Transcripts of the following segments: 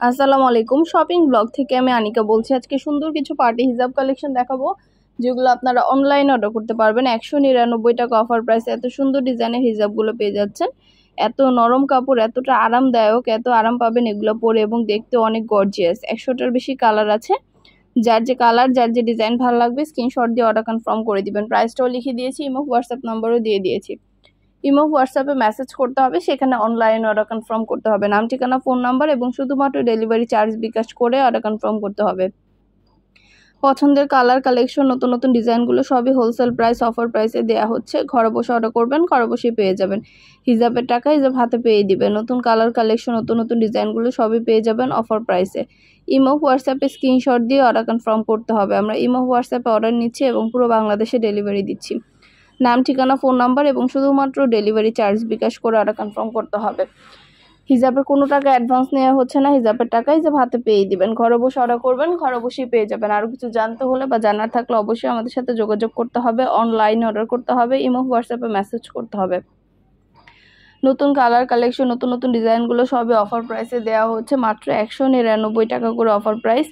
আসসালামু আলাইকুম। Shopping blog থেকে আমি আনিকা বলছি। আজকে সুন্দর কিছু পার্টি হিজাব কালেকশন দেখাবো, যেগুলো আপনারা অনলাইনে অর্ডার করতে পারবেন। 199 টাকা অফার প্রাইসে এত সুন্দর ডিজাইনের হিজাবগুলো পেয়ে যাচ্ছেন। এত নরম কাপড়, এতটা আরামদায়ক, এত আরাম পাবেন এগুলো পরে, এবং দেখতে অনেক গর্জিয়াস। 100টার বেশি কালার আছে। যার যে কালার, যার যে ডিজাইন ভালো লাগবে স্ক্রিনশট দিয়ে অর্ডার কনফার্ম করে দিবেন। প্রাইসটাও লিখে দিয়েছি, ইমো হোয়াটসঅ্যাপ নাম্বারও দিয়ে দিয়েছি। ইমো হোয়াটসঅ্যাপে মেসেজ করতে হবে, সেখানে অনলাইন অর্ডার কনফার্ম করতে হবে। নাম, ঠিকানা, ফোন নাম্বার এবং শুধুমাত্র ডেলিভারি চার্জ বিকাশ করে অর্ডার কনফার্ম করতে হবে। পছন্দের কালার, কালেকশন, নতুন নতুন ডিজাইনগুলো সবই হোলসেল প্রাইস, অফার প্রাইসে দেওয়া হচ্ছে। ঘরে বসে অর্ডার করবেন, ঘরে বসেই পেয়ে যাবেন। হিজাবের টাকা হিজাব হাতে পেয়ে দিবেন। নতুন কালার, কালেকশন, নতুন নতুন ডিজাইনগুলো সবই পেয়ে যাবেন অফার প্রাইসে। ইমো হোয়াটসঅ্যাপে স্ক্রিনশট দিয়ে অর্ডার কনফার্ম করতে হবে। আমরা ইমো হোয়াটসঅ্যাপে অর্ডার নিচ্ছি এবং পুরো বাংলাদেশে ডেলিভারি দিচ্ছি। নাম, ঠিকানা, ফোন নাম্বার এবং শুধুমাত্র ডেলিভারি চার্জ বিকাশ করে অর্ডার কনফার্ম করতে হবে। হিজাবের কোনো টাকা অ্যাডভান্স নেওয়া হচ্ছে না। হিজাবের টাকা হিজাব হাতে পেয়ে দিবেন। ঘরে বসে অর্ডার করবেন, ঘরে বসেই পেয়ে যাবেন। আরও কিছু জানতে হলে বা জানার থাকলে অবশ্যই আমাদের সাথে যোগাযোগ করতে হবে। অনলাইনে অর্ডার করতে হবে, ইমো হোয়াটসঅ্যাপে মেসেজ করতে হবে। নতুন কালার, কালেকশন, নতুন নতুন ডিজাইনগুলো সবই অফার প্রাইসে দেওয়া হচ্ছে। মাত্র 199 টাকা করে অফার প্রাইস।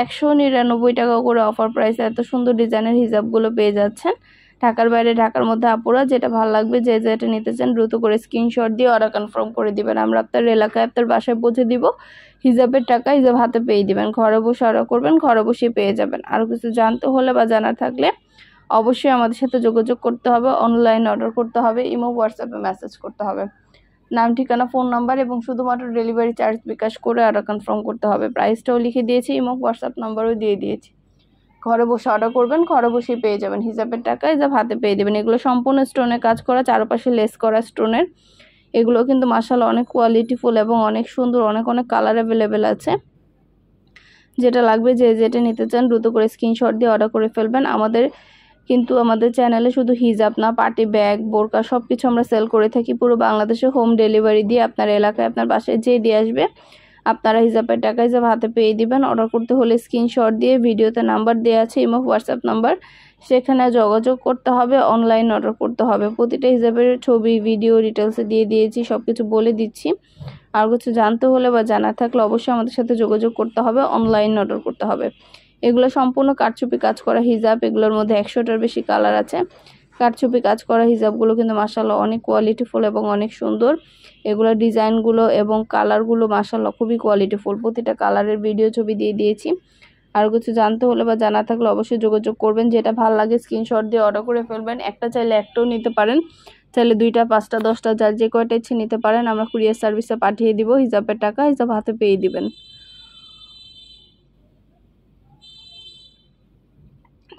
199 টাকা করে অফার প্রাইসে এত সুন্দর ডিজাইনের হিজাবগুলো পেয়ে যাচ্ছেন। ঢাকার বাইরে, ঢাকার মধ্যে আপুরা যেটা ভালো লাগবে, যে যেটা নিতে চান দ্রুত করে স্ক্রিনশট দিয়ে অর্ডার কনফার্ম করে দিবেন। আমরা আপনার এলাকায়, আপনার বাসায় পৌঁছে দিব। হিজাবের টাকা হিজাব হাতে পেয়ে দিবেন। ঘরে বসে অর্ডার করবেন, ঘরে বসেই পেয়ে যাবেন। আরও কিছু জানতে হলে বা জানার থাকলে অবশ্যই আমাদের সাথে যোগাযোগ করতে হবে। অনলাইন অর্ডার করতে হবে, ইমো হোয়াটসঅ্যাপে মেসেজ করতে হবে। নাম, ঠিকানা, ফোন নাম্বার এবং শুধুমাত্র ডেলিভারি চার্জ বিকাশ করে অর্ডার কনফার্ম করতে হবে। প্রাইসটাও লিখে দিয়েছি, ইমো হোয়াটসঅ্যাপ নাম্বারও দিয়ে দিয়েছি। ঘরে বসে অর্ডার করবেন, ঘরে বসেই পেয়ে যাবেন। হিজাবের টাকা হিজাব হাতে পেয়ে দেবেন। এগুলো সম্পূর্ণ স্টোনের কাজ করা, চারপাশে লেস করা স্টোনের। এগুলো কিন্তু মাশাআল্লাহ অনেক কোয়ালিটিফুল এবং অনেক সুন্দর। অনেক অনেক কালার অ্যাভেলেবেল আছে। যেটা লাগবে, যে যেটা নিতে চান দ্রুত করে স্ক্রিনশট দিয়ে অর্ডার করে ফেলবেন। আমাদের চ্যানেলে শুধু হিজাব না, পার্টি ব্যাগ, বোরকা সব কিছু আমরা সেল করে থাকি। পুরো বাংলাদেশে হোম ডেলিভারি দিয়ে আপনার এলাকায়, আপনার বাসায় যে দিয়ে আসবে, আপনারা হিজাবের টাকা হিজাব হাতে পেয়ে দিবেন। অর্ডার করতে হলে স্ক্রিনশট দিয়ে, ভিডিওতে নাম্বার দেওয়া আছে ইমো হোয়াটসঅ্যাপ নাম্বার, সেখানে যোগাযোগ করতে হবে। অনলাইন অর্ডার করতে হবে। প্রতিটা হিজাবের ছবি, ভিডিও ডিটেলসে দিয়ে দিয়েছি, সব কিছু বলে দিচ্ছি। আর কিছু জানতে হলে বা জানার থাকলে অবশ্যই আমাদের সাথে যোগাযোগ করতে হবে। অনলাইন অর্ডার করতে হবে। এগুলো সম্পূর্ণ কারচুপি কাজ করা হিজাব। এগুলোর মধ্যে 100টার বেশি কালার আছে। কারচুপি কাজ করা হিজাবগুলো কিন্তু মাশাআল্লাহ অনেক কোয়ালিটিফুল এবং অনেক সুন্দর। এগুলোর ডিজাইনগুলো এবং কালারগুলো মাশাআল্লাহ খুবই কোয়ালিটিফুল। প্রতিটা কালারের ভিডিও ছবি দিয়ে দিয়েছি। আর কিছু জানতে হলে বা জানা থাকলে অবশ্যই যোগাযোগ করবেন। যেটা ভালো লাগে স্ক্রিনশট দিয়ে অর্ডার করে ফেলবেন। একটা চাইলে একটাও নিতে পারেন, চাইলে 2টা, 5টা, 10টা, যার যে কয়টা ইচ্ছে নিতে পারেন। আমরা কুরিয়ার সার্ভিসে পাঠিয়ে দিব। হিজাবের টাকা হিজাব হাতে পেয়ে দিবেন।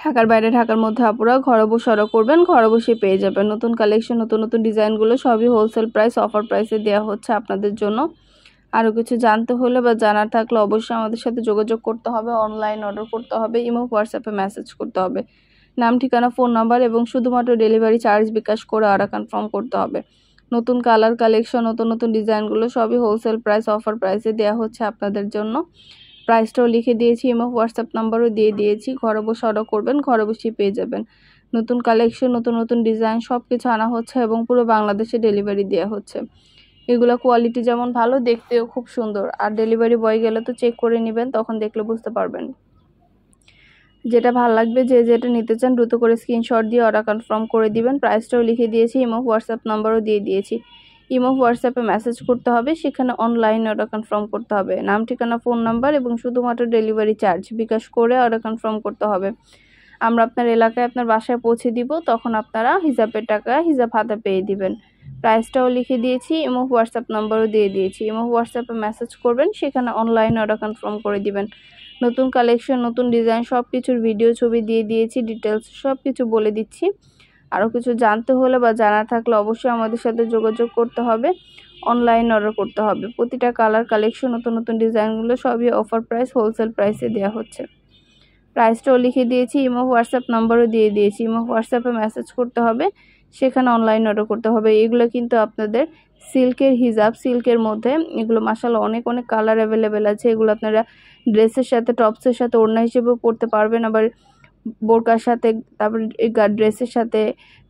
ঢাকার বাইরে, ঢাকার মধ্যে আপুরা ঘরে বসে অর্ডার করবেন, ঘরে বসে পেয়ে যাবেন। নতুন কালেকশন, নতুন নতুন ডিজাইনগুলো সবই হোলসেল প্রাইস, অফার প্রাইসে দেওয়া হচ্ছে আপনাদের জন্য। আরও কিছু জানতে হলে বা জানার থাকলে অবশ্যই আমাদের সাথে যোগাযোগ করতে হবে। অনলাইন অর্ডার করতে হবে, ইমো হোয়াটসঅ্যাপে মেসেজ করতে হবে। নাম, ঠিকানা, ফোন নাম্বার এবং শুধুমাত্র ডেলিভারি চার্জ বিকাশ করে অর্ডার কনফার্ম করতে হবে। নতুন কালার, কালেকশন, নতুন নতুন ডিজাইনগুলো সবই হোলসেল প্রাইস, অফার প্রাইসে দেওয়া হচ্ছে আপনাদের জন্য। প্রাইসটাও লিখে দিয়েছি, ইমো হোয়াটসঅ্যাপ নাম্বারও দিয়ে দিয়েছি। ঘরে বসে অর্ডার করবেন, ঘরে বসেই পেয়ে যাবেন। নতুন কালেকশন, নতুন নতুন ডিজাইন সব কিছু আনা হচ্ছে এবং পুরো বাংলাদেশে ডেলিভারি দেওয়া হচ্ছে। এগুলো কোয়ালিটি যেমন ভালো, দেখতেও খুব সুন্দর। আর ডেলিভারি বয় গেলে তো চেক করে নেবেন, তখন দেখলে বুঝতে পারবেন। যেটা ভালো লাগবে, যে যেটা নিতে চান দ্রুত করে স্ক্রিনশট দিয়ে অর্ডার কনফার্ম করে দিবেন। প্রাইসটাও লিখে দিয়েছি, ইমো হোয়াটসঅ্যাপ নাম্বারও দিয়ে দিয়েছি। ইমো হোয়াটসঅ্যাপে মেসেজ করতে হবে, সেখানে অনলাইন অর্ডার কনফার্ম করতে হবে। নাম, ঠিকানা, ফোন নাম্বার এবং শুধুমাত্র ডেলিভারি চার্জ বিকাশ করে অর্ডার কনফার্ম করতে হবে। আমরা আপনার এলাকায়, আপনার বাসায় পৌঁছে দিব, তখন আপনারা হিজাবের টাকা হিজাব হাতে পেয়ে দিবেন। প্রাইসটাও লিখে দিয়েছি, ইমো হোয়াটসঅ্যাপ নাম্বারও দিয়ে দিয়েছি। ইমো হোয়াটসঅ্যাপে মেসেজ করবেন, সেখানে অনলাইন অর্ডার কনফার্ম করে দিবেন। নতুন কালেকশন, নতুন ডিজাইন সব কিছুর ভিডিও ছবি দিয়ে দিয়েছি, ডিটেলস সব কিছু বলে দিচ্ছি। আরও কিছু জানতে হলে বা জানার থাকলে অবশ্যই আমাদের সাথে যোগাযোগ করতে হবে। অনলাইন অর্ডার করতে হবে। প্রতিটা কালার, কালেকশন, নতুন নতুন ডিজাইনগুলো সবই অফার প্রাইস, হোলসেল প্রাইসে দেওয়া হচ্ছে। প্রাইসটাও লিখে দিয়েছি, ইমো হোয়াটসঅ্যাপ নাম্বারও দিয়ে দিয়েছি। ইমো হোয়াটসঅ্যাপে মেসেজ করতে হবে, সেখানে অনলাইন অর্ডার করতে হবে। এগুলো কিন্তু আপনাদের সিল্কের হিজাব, সিল্কের মধ্যে। এগুলো মাশাআল্লাহ অনেক অনেক কালার অ্যাভেলেবেল আছে। এগুলো আপনারা ড্রেসের সাথে, টপসের সাথে, ওড়না হিসেবেও পরতে পারবেন, আবার বোরকার সাথে, তারপর ড্রেসের সাথে,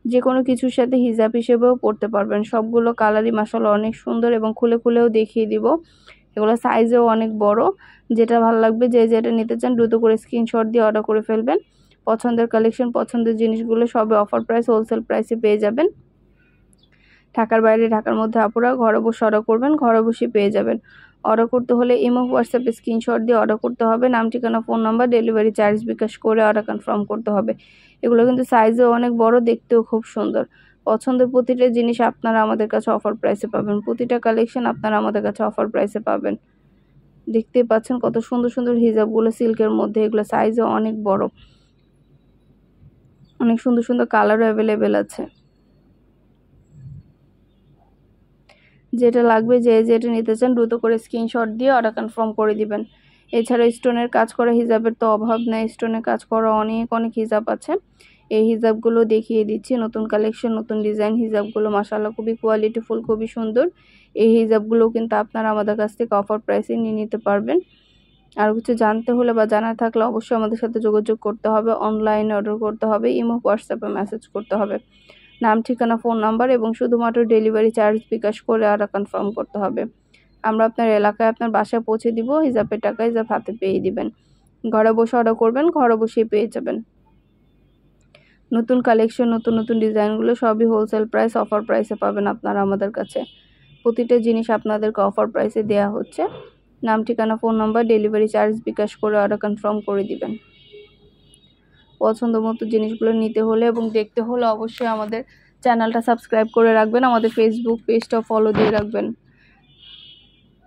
যে কোনো কিছুর সাথে হিজাব হিসেবেও পরতে পারবেন। সবগুলো কালারই মাশাআল্লাহ অনেক সুন্দর এবং খুলে খুলেও দেখিয়ে দিব। এগুলো সাইজেও অনেক বড়। যেটা ভালো লাগবে, যে যেটা নিতে চান দ্রুত করে স্ক্রিনশট দিয়ে অর্ডার করে ফেলবেন। পছন্দের কালেকশন, পছন্দের জিনিসগুলো সবে অফার প্রাইস, হোলসেল প্রাইসে পেয়ে যাবেন। ঢাকার বাইরে, ঢাকার মধ্যে আপুরা ঘরে বসে অর্ডার করবেন, ঘরে বসে পেয়ে যাবেন। অর্ডার করতে হলে ইমো, হোয়াটসঅ্যাপে স্ক্রিনশট দিয়ে অর্ডার করতে হবে। নাম, ঠিকানা, ফোন নাম্বার, ডেলিভারি চার্জ বিকাশ করে অর্ডার কনফার্ম করতে হবে। এগুলো কিন্তু সাইজেও অনেক বড়, দেখতেও খুব সুন্দর। পছন্দের প্রতিটা জিনিস আপনারা আমাদের কাছে অফার প্রাইসে পাবেন। প্রতিটা কালেকশন আপনারা আমাদের কাছে অফার প্রাইসে পাবেন। দেখতেই পাচ্ছেন কত সুন্দর সুন্দর হিজাবগুলো সিল্কের মধ্যে, এগুলো সাইজও অনেক বড়, অনেক সুন্দর সুন্দর কালারও অ্যাভেলেবেল আছে। যেটা লাগবে, যে যেটা নিতে চান দ্রুত করে স্ক্রিনশট দিয়ে অর্ডার কনফার্ম করে দিবেন। এছাড়া স্টোনের কাজ করা হিজাবের তো অভাব নেই, স্টোনের কাজ করা অনেক অনেক হিজাব আছে। এই হিজাবগুলো দেখিয়ে দিচ্ছি, নতুন কালেকশন, নতুন ডিজাইন হিজাবগুলো মাশাআল্লাহ খুবই কোয়ালিটিফুল, খুবই সুন্দর। এই হিজাবগুলো কিন্তু আপনারা আমাদের কাছ থেকে অফার প্রাইসে নিয়ে নিতে পারবেন। আর কিছু জানতে হলে বা জানার থাকলে অবশ্যই আমাদের সাথে যোগাযোগ করতে হবে, অনলাইনে অর্ডার করতে হবে, ইমো, হোয়াটসঅ্যাপে মেসেজ করতে হবে। নাম, ঠিকানা, ফোন নাম্বার এবং শুধুমাত্র ডেলিভারি চার্জ বিকাশ করে অর্ডার কনফার্ম করতে হবে। আমরা আপনার এলাকায়, আপনার বাসায় পৌঁছে দিব। হিজাবের টাকা হিজাব হাতে পেয়ে দিবেন। ঘরে বসে অর্ডার করবেন, ঘরে বসেই পেয়ে যাবেন। নতুন কালেকশন, নতুন নতুন ডিজাইনগুলো সবই হোলসেল প্রাইস, অফার প্রাইসে পাবেন আপনারা আমাদের কাছে। প্রতিটা জিনিস আপনাদেরকে অফার প্রাইসে দেওয়া হচ্ছে। নাম, ঠিকানা, ফোন নাম্বার, ডেলিভারি চার্জ বিকাশ করে অর্ডার কনফার্ম করে দিবেন। পছন্দ মতো জিনিসগুলো নিতে হলে এবং দেখতে হলে অবশ্যই আমাদের চ্যানেলটা সাবস্ক্রাইব করে রাখবেন, আমাদের ফেসবুক পেজটা ফলো দিয়ে রাখবেন।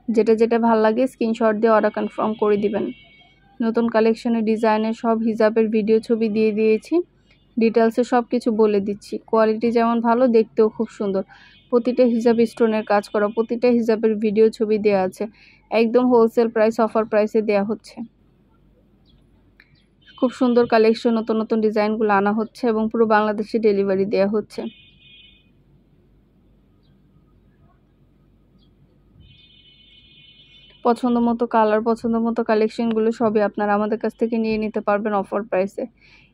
যেটা যেটা ভালো লাগে স্ক্রিনশট দিয়ে অর্ডার কনফার্ম করে দিবেন। নতুন কালেকশনের ডিজাইনের সব হিজাবের ভিডিও ছবি দিয়ে দিয়েছি, ডিটেলসে সব কিছু বলে দিচ্ছি। কোয়ালিটি যেমন ভালো, দেখতেও খুব সুন্দর। প্রতিটা হিজাব স্টোনের কাজ করা, প্রতিটা হিজাবের ভিডিও ছবি দেওয়া আছে। একদম হোলসেল প্রাইস, অফার প্রাইসে দেওয়া হচ্ছে। খুব সুন্দর কালেকশন, নতুন নতুন ডিজাইনগুলো আনা হচ্ছে এবং পুরো বাংলাদেশে ডেলিভারি দেওয়া হচ্ছে। পছন্দ মতো কালার, পছন্দ মতো কালেকশনগুলো সবই আপনারা আমাদের কাছ থেকে নিয়ে নিতে পারবেন অফার প্রাইসে।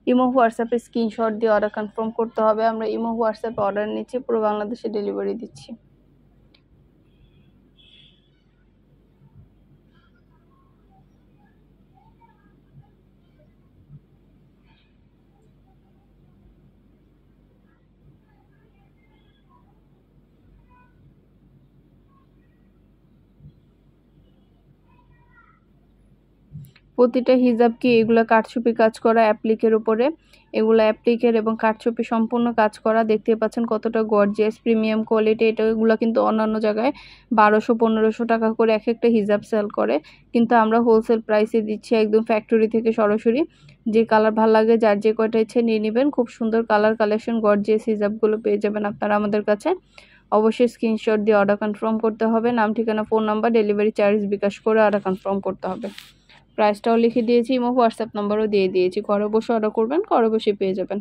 ইমো, হোয়াটসঅ্যাপে স্ক্রিনশট দিয়ে অর্ডার কনফার্ম করতে হবে। আমরা ইমো, হোয়াটসঅ্যাপে অর্ডার নিচ্ছি, পুরো বাংলাদেশে ডেলিভারি দিচ্ছি। প্রতিটা হিজাব কি এগুলো কারচুপি কাজ করা অ্যাপ্লিকের উপরে, এগুলো অ্যাপ্লিকের এবং কারচুপি সম্পূর্ণ কাজ করা। দেখতে পাচ্ছেন কতটা গর্জিয়াস, প্রিমিয়াম কোয়ালিটি। এগুলো কিন্তু অন্যান্য জায়গায় 1200-1500 টাকা করে এক একটা হিজাব সেল করে, কিন্তু আমরা হোলসেল প্রাইসে দিচ্ছি, একদম ফ্যাক্টরি থেকে সরাসরি। যে কালার ভালো লাগে, যার যে কয়টা ইচ্ছে নিয়ে নেবেন। খুব সুন্দর কালার কালেকশন, গর্জিয়াস হিজাবগুলো পেয়ে যাবেন আপনারা আমাদের কাছে। অবশ্যই স্ক্রিনশট দিয়ে অর্ডার কনফার্ম করতে হবে। নাম, ঠিকানা, ফোন নাম্বার, ডেলিভারি চার্জ বিকাশ করে অর্ডার কনফার্ম করতে হবে। প্রাইসটাও লিখে দিয়েছি, ইমো, হোয়াটসঅ্যাপ নাম্বারও দিয়ে দিয়েছি। ঘরে বসে অর্ডার করবেন, ঘরে বসে পেয়ে যাবেন।